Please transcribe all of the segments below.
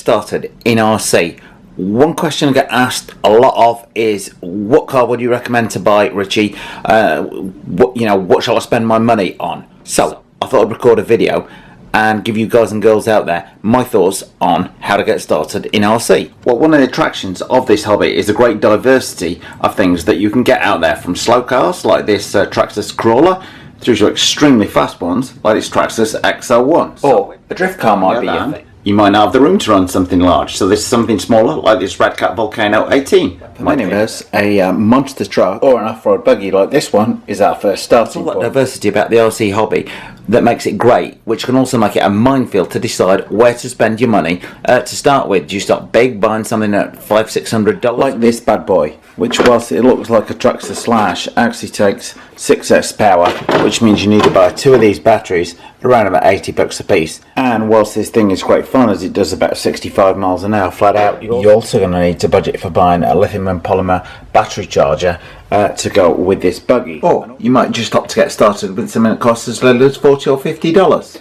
started in RC, one question I get asked a lot of is, what car would you recommend to buy, Richie? What shall I spend my money on? So I thought I'd record a video and give you guys and girls out there my thoughts on how to get started in RC. Well, one of the attractions of this hobby is a great diversity of things that you can get out there, from slow cars like this Traxxas Crawler through to extremely fast ones like this Traxxas XL1. Or a drift car might be your thing. You might not have the room to run something large, so this is something smaller like this Red Cat Volcano 18. For many of us, a monster truck or an off-road buggy like this one is our first starting point. There's a lot of diversity about the RC hobby that makes it great, which can also make it a minefield to decide where to spend your money to start with. Do you start big, buying something at $500-600? Like this bad boy, which whilst it looks like a Traxxas Slash, actually takes 6S power, which means you need to buy 2 of these batteries around about $80 a piece. And whilst this thing is quite fun, as it does about 65 miles an hour flat out, you're also going to need to budget for buying a lithium and polymer battery charger to go with this buggy. Or you might just opt to get started with something that costs as little as $40 or $50.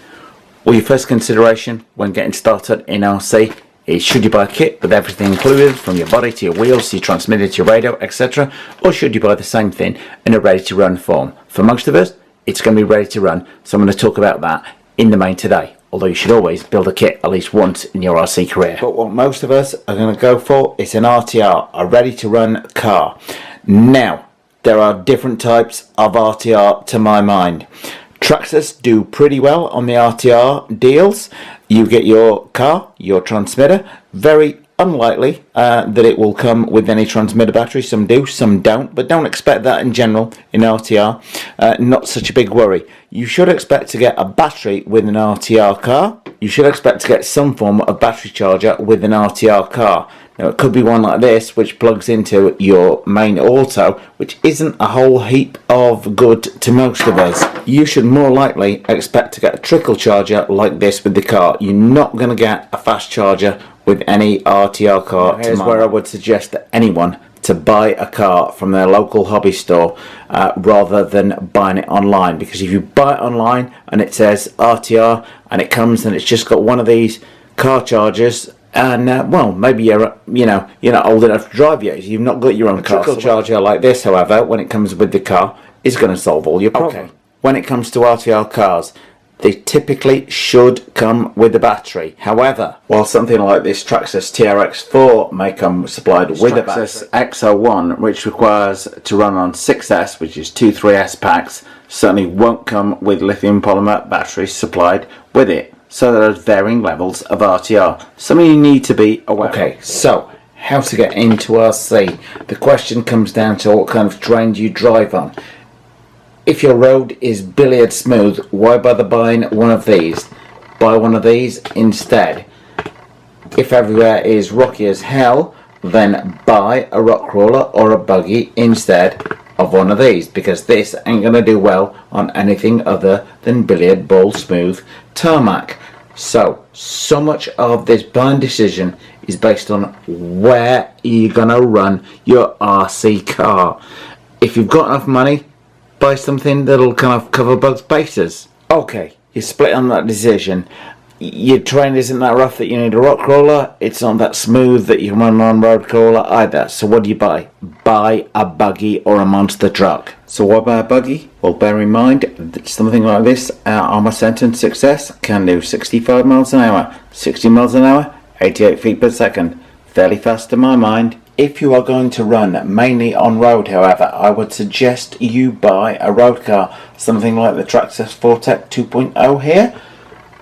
Well, your first consideration when getting started in RC is, should you buy a kit with everything included, from your body to your wheels to your transmitter to your radio, etc., or should you buy the same thing in a ready to run form? For most of us, it's going to be ready to run, so I'm going to talk about that in the main today. Although you should always build a kit at least once in your RC career. But what most of us are going to go for is an RTR, a ready to run car. Now, there are different types of RTR to my mind. Traxxas do pretty well on the RTR deals. You get your car, your transmitter. Very unlikely that it will come with any transmitter battery. Some do, some don't, but don't expect that in general in RTR. Not such a big worry. You should expect to get a battery with an RTR car. You should expect to get some form of battery charger with an RTR car. Now, it could be one like this, which plugs into your main auto, which isn't a whole heap of good to most of us. You should more likely expect to get a trickle charger like this with the car. You're not going to get a fast charger with any RTR car. Here's where I would suggest to anyone to buy a car from their local hobby store rather than buying it online, because if you buy it online and it says RTR and it comes and it's just got one of these car chargers, and well, maybe you're not old enough to drive yet, you've not got your own car. A trickle charger like this, however, when it comes with the car, is going to solve all your problems. Okay. When it comes to RTR cars, they typically should come with a battery. However, while something like this Traxxas TRX4 may come supplied with a battery, XL1, which requires to run on 6S, which is 2 3S packs, certainly won't come with lithium polymer batteries supplied with it. So there are varying levels of RTR. Something you need to be aware of. Okay, so how to get into RC? The question comes down to what kind of terrain do you drive on. If your road is billiard smooth, why bother buying one of these? Buy one of these instead. If everywhere is rocky as hell, then buy a rock crawler or a buggy instead of one of these, because this ain't going to do well on anything other than billiard ball smooth tarmac. So much of this buying decision is based on where you're going to run your RC car. If you've got enough money, buy something that'll kind of cover both bases. Okay, you're split on that decision. Your terrain isn't that rough that you need a rock crawler. It's not that smooth that you can run on road crawler either. So what do you buy? Buy a buggy or a monster truck. So why buy a buggy? Well, bear in mind that something like this, our Armour Sentinel 6S can do 65 miles an hour, 60 miles an hour, 88 feet per second. Fairly fast to my mind. If you are going to run mainly on road, however, I would suggest you buy a road car, something like the Traxxas Fortec 2.0 here,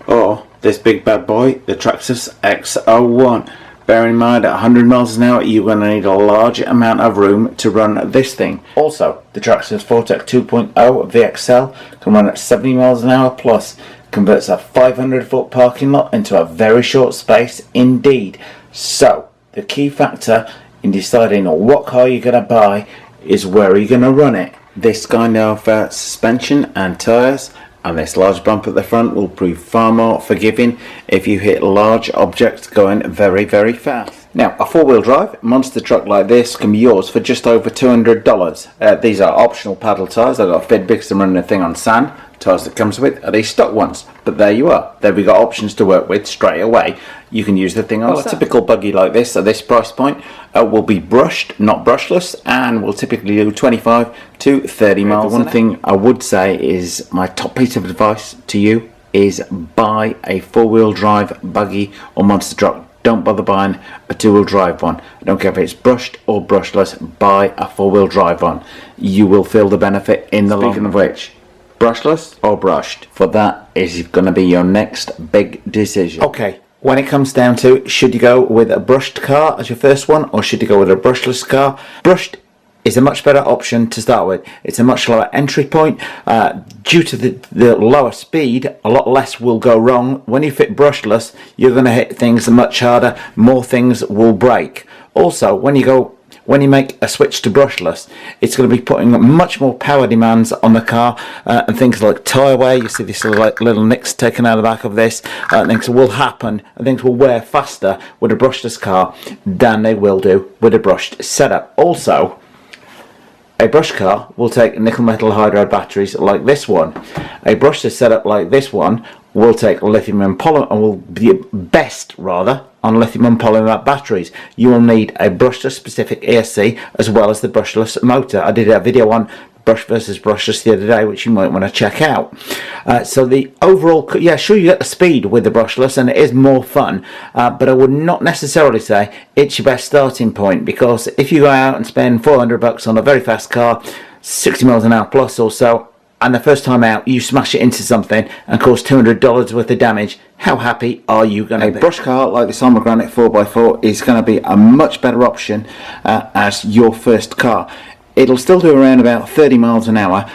or this big bad boy, the Traxxas XL1. Bear in mind, at 100 miles an hour, you're going to need a large amount of room to run this thing. Also, the Traxxas Fortec 2.0 VXL can run at 70 miles an hour plus, converts a 500-foot parking lot into a very short space indeed. So, the key factor in deciding what car you're going to buy is where you're going to run it. This kind of suspension and tyres and this large bump at the front will prove far more forgiving if you hit large objects going very, very fast. Now, a four-wheel drive monster truck like this can be yours for just over $200. These are optional paddle tyres. I've got a fit because I'm running the thing on sand. tyres that comes with are these stock ones, but there you are. There we got options to work with straight away. You can use the thing on a typical buggy like this at this price point will be brushed, not brushless, and will typically do 25 to 30 miles. The one thing I would say is my top piece of advice to you is buy a four-wheel drive buggy or monster truck. Don't bother buying a two-wheel drive one. I don't care if it's brushed or brushless, buy a four-wheel drive one. You will feel the benefit in the long run. Speaking of which, brushless or brushed? For that is going to be your next big decision. Okay, when it comes down to should you go with a brushed car as your first one or should you go with a brushless car? Brushed is a much better option to start with. It's a much lower entry point. Due to the lower speed, a lot less will go wrong. When you fit brushless, you're going to hit things much harder, more things will break. Also, when you make a switch to brushless, it's going to be putting much more power demands on the car, and things like tyre wear. You see this little nicks taken out of the back of this. Things will happen, and things will wear faster with a brushless car than they will do with a brushed setup. Also, a brush car will take nickel metal hydride batteries like this one. A brushless setup like this one will take lithium and polymer, and will be best rather on lithium and polymer batteries. You will need a brushless specific ESC as well as the brushless motor. I did a video on brush versus brushless the other day, which you might want to check out. So the overall, yeah, sure, you get the speed with the brushless and it is more fun, but I would not necessarily say it's your best starting point, because if you go out and spend $400 on a very fast car, 60 miles an hour plus or so, and the first time out you smash it into something and cause $200 worth of damage, how happy are you going to be? A brush car like this Armour Granite 4x4 is going to be a much better option as your first car. It'll still do around about 30 miles an hour.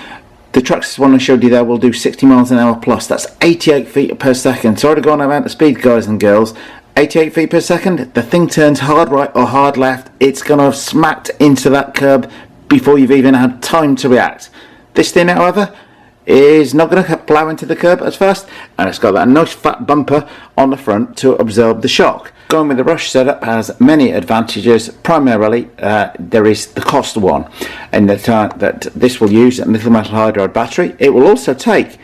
The Traxxas one I showed you there will do 60 miles an hour plus. That's 88 feet per second. Sorry to go on about the speed, guys and girls. 88 feet per second. The thing turns hard right or hard left. It's going to have smacked into that curb before you've even had time to react. This thing, however, is not going to plough into the curb as fast, and it's got that nice fat bumper on the front to absorb the shock. Going with the brush setup has many advantages. Primarily, there is the cost one, and that this will use a nickel metal hydride battery. It will also take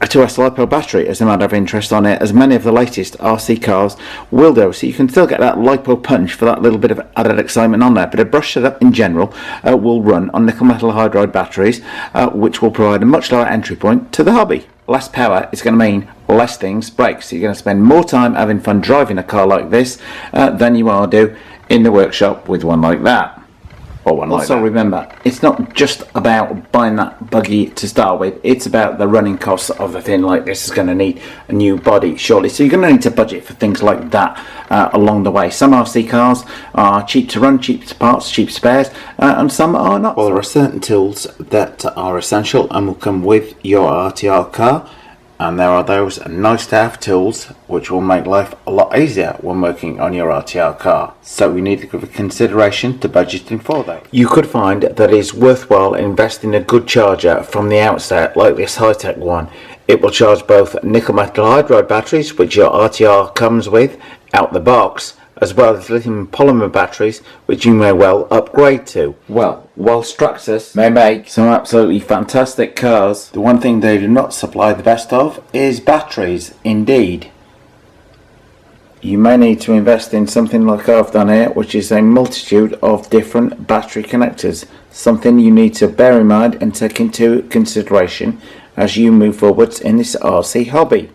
a 2S Lipo battery as a matter of interest on it, as many of the latest RC cars will do, so you can still get that Lipo punch for that little bit of added excitement on there. But a brush setup in general will run on nickel metal hydride batteries, which will provide a much lower entry point to the hobby. Less power is going to mean less things break, so you're going to spend more time having fun driving a car like this than you are do in the workshop with one like that. Or one like that. Also remember, it's not just about buying that buggy to start with, it's about the running costs of the thing. Like this is going to need a new body shortly, so you're going to need to budget for things like that along the way. Some RC cars are cheap to run, cheap to parts, cheap spares, and some are not. Well, there are certain tools that are essential and will come with your RTR car, and there are those nice to have tools which will make life a lot easier when working on your RTR car. So you need to give a consideration to budgeting for that. You could find that it is worthwhile investing in a good charger from the outset, like this high-tech one. It will charge both nickel metal hydride batteries, which your RTR comes with out the box, as well as lithium polymer batteries, which you may well upgrade to. Well, whilst Traxxas may make some absolutely fantastic cars, the one thing they do not supply the best of is batteries. Indeed, you may need to invest in something like I've done here, which is a multitude of different battery connectors. Something you need to bear in mind and take into consideration as you move forwards in this RC hobby.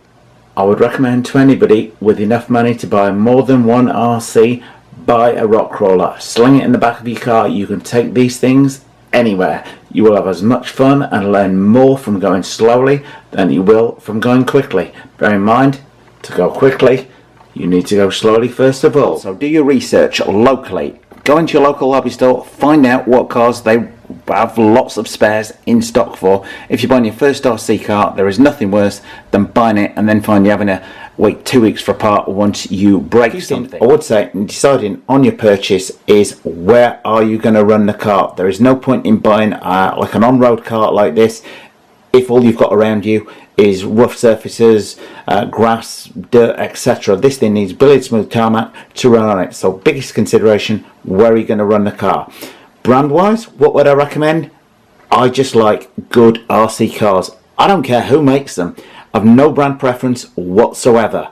I would recommend to anybody with enough money to buy more than one RC, buy a rock crawler. Sling it in the back of your car. You can take these things anywhere. You will have as much fun and learn more from going slowly than you will from going quickly. Bear in mind, to go quickly, you need to go slowly first of all. So do your research locally. Go into your local hobby store, find out what cars they have lots of spares in stock for. If you're buying your first RC car, there is nothing worse than buying it and then find you having to wait 2 weeks for a part once you break something. I would say deciding on your purchase is where are you going to run the car. There is no point in buying like an on-road car like this if all you've got around you is rough surfaces, grass, dirt, etc. This thing needs billet smooth tarmac to run on it. So biggest consideration, where are you going to run the car? Brand wise, what would I recommend? I just like good RC cars. I don't care who makes them. I've no brand preference whatsoever.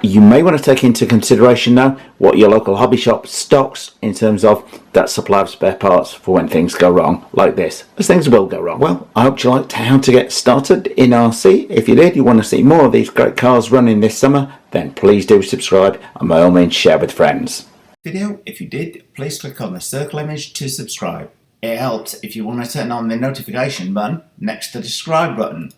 You may want to take into consideration now what your local hobby shop stocks in terms of that supply of spare parts for when things go wrong like this, as things will go wrong. Well, I hope you liked how to get started in RC. If you did, you want to see more of these great cars running this summer, then please do subscribe and by all means share with friends. If you did, please click on the circle image to subscribe. It helps if you want to turn on the notification button next to the subscribe button.